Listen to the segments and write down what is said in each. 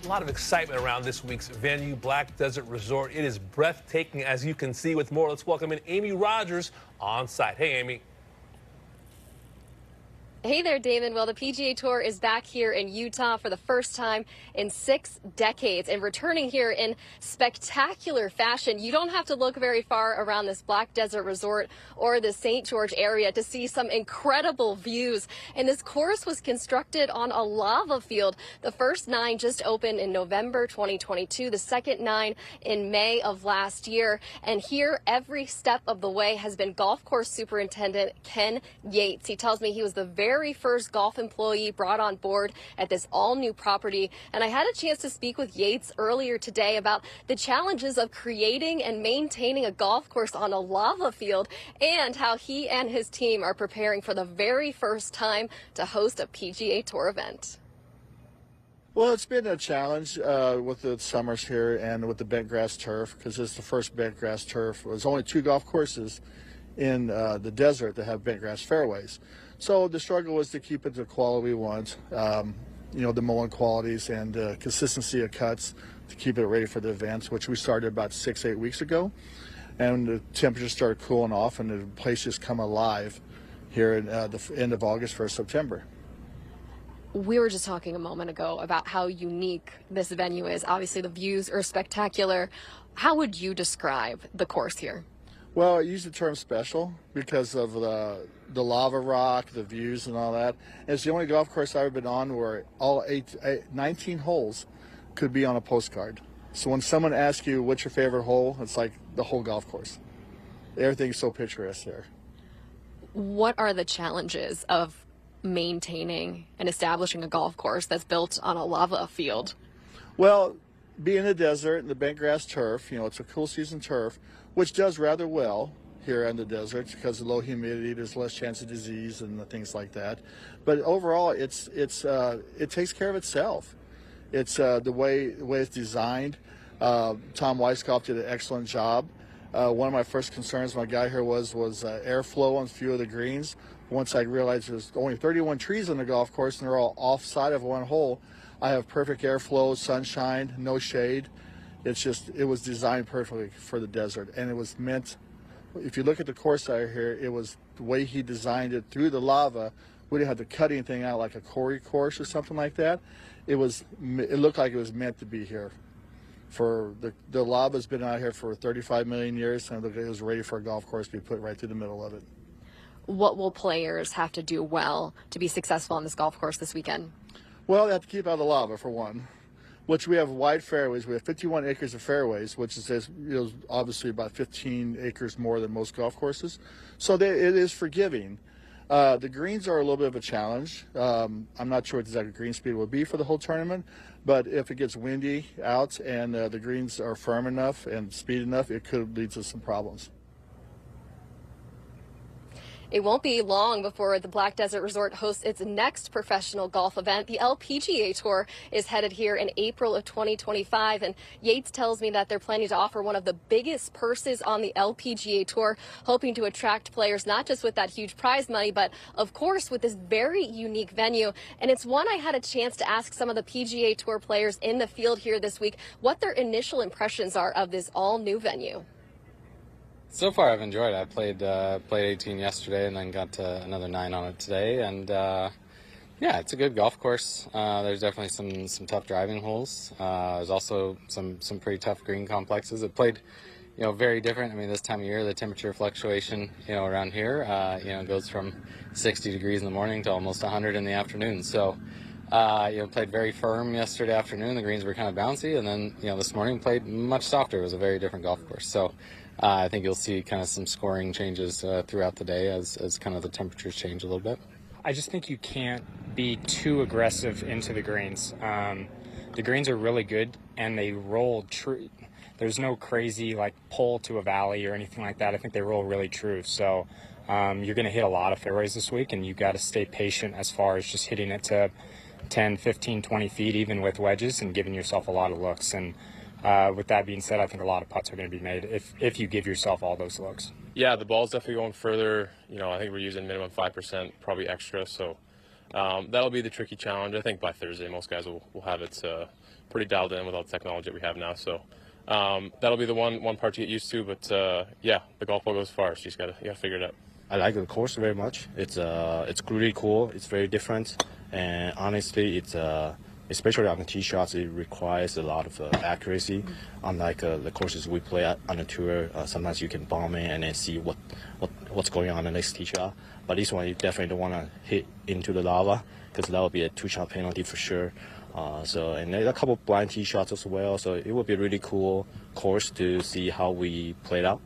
A lot of excitement around this week's venue, Black Desert Resort. It is breathtaking, as you can see. With more, let's welcome in Amy Rogers on site. Hey, Amy. Hey there, Damon. Well, the PGA Tour is back here in Utah for the first time in 6 decades and returning here in spectacular fashion. You don't have to look very far around this Black Desert Resort or the St. George area to see some incredible views. And this course was constructed on a lava field. The first 9 just opened in November 2022, the second 9 in May of last year. And here, every step of the way has been golf course superintendent Ken Yates. He tells me he was the very first golf employee brought on board at this all-new property. And I had a chance to speak with Yates earlier today about the challenges of creating and maintaining a golf course on a lava field and how he and his team are preparing for the very first time to host a PGA Tour event. Well, it's been a challenge with the summers here and with the bent grass turf, because it's the first bent grass turf. There's only 2 golf courses in the desert that have bent grass fairways. So the struggle was to keep it the quality we want, the mowing qualities and consistency of cuts to keep it ready for the events, which we started about 6-8 weeks ago. And the temperatures started cooling off and the place just come alive here in the end of August, 1st September. We were just talking a moment ago about how unique this venue is. Obviously, the views are spectacular. How would you describe the course here? Well, I use the term special because of the lava rock, the views and all that. It's the only golf course I've ever been on where all 19 holes could be on a postcard. So when someone asks you what's your favorite hole, it's like the whole golf course. Everything's so picturesque there. What are the challenges of maintaining and establishing a golf course that's built on a lava field? Well, being in the desert and the bent grass turf, it's a cool season turf, which does rather well here in the desert because of low humidity. There's less chance of disease and things like that. But overall, it takes care of itself. It's the way it's designed. Tom Weisskopf did an excellent job. One of my first concerns when I got here was airflow on a few of the greens. Once I realized there's only 31 trees on the golf course and they're all offside of one hole, I have perfect airflow, sunshine, no shade. It was designed perfectly for the desert, and it was meant, if you look at the course out here, it was the way he designed it through the lava. We didn't have to cut anything out like a quarry course or something like that. It looked like it was meant to be here. For the lava's been out here for 35 million years, and it was ready for a golf course to be put right through the middle of it. What will players have to do well to be successful on this golf course this weekend? Well, they have to keep out of the lava, for one, which we have wide fairways. We have 51 acres of fairways, which is obviously about 15 acres more than most golf courses. So it is forgiving. The greens are a little bit of a challenge. I'm not sure what the exact green speed will be for the whole tournament, but if it gets windy out and the greens are firm enough and speed enough, it could lead to some problems. It won't be long before the Black Desert Resort hosts its next professional golf event. The LPGA Tour is headed here in April of 2025, and Yates tells me that they're planning to offer one of the biggest purses on the LPGA Tour, hoping to attract players not just with that huge prize money, but of course with this very unique venue. And it's one I had a chance to ask some of the PGA Tour players in the field here this week what their initial impressions are of this all-new venue. So far, I've enjoyed it. I played 18 yesterday and then got another 9 on it today. And yeah, it's a good golf course. There's definitely some tough driving holes. There's also some pretty tough green complexes. It played, very different. I mean, this time of year, the temperature fluctuation, around here, goes from 60 degrees in the morning to almost 100 in the afternoon. So, played very firm yesterday afternoon. The greens were kind of bouncy, and then, this morning played much softer. It was a very different golf course. So. I think you'll see kind of some scoring changes throughout the day as kind of the temperatures change a little bit. I just think you can't be too aggressive into the greens. The greens are really good, and they roll true. There's no crazy pull to a valley or anything like that. I think they roll really true. So you're going to hit a lot of fairways this week, and you got to stay patient as far as just hitting it to 10, 15, 20 feet, even with wedges, and giving yourself a lot of looks. And with that being said, I think a lot of putts are going to be made if you give yourself all those looks. Yeah, the ball's definitely going further. I think we're using minimum 5%, probably extra. So that'll be the tricky challenge. I think by Thursday, most guys will have it pretty dialed in with all the technology that we have now. So that'll be the one part to get used to. But yeah, the golf ball goes far, so you gotta figure it out. I like the course very much. It's really cool. It's very different, and honestly, it's especially on the tee shots, it requires a lot of accuracy. Unlike the courses we play on the tour, sometimes you can bomb in and then see what's going on in the next tee shot. But this one, you definitely don't want to hit into the lava because that will be a 2-shot penalty for sure. And there's a couple blind tee shots as well. So it will be a really cool course to see how we play it out.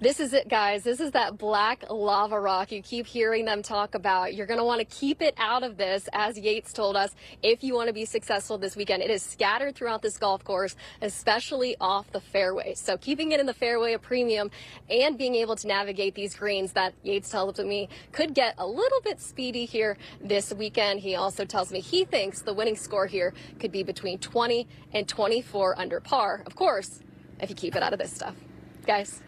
This is it, guys. This is that black lava rock you keep hearing them talk about. You're going to want to keep it out of this, as Yates told us, if you want to be successful this weekend. It is scattered throughout this golf course, especially off the fairway. So keeping it in the fairway a premium and being able to navigate these greens that Yates tells me could get a little bit speedy here this weekend. He also tells me he thinks the winning score here could be between 20 and 24 under par. Of course, if you keep it out of this stuff. Guys.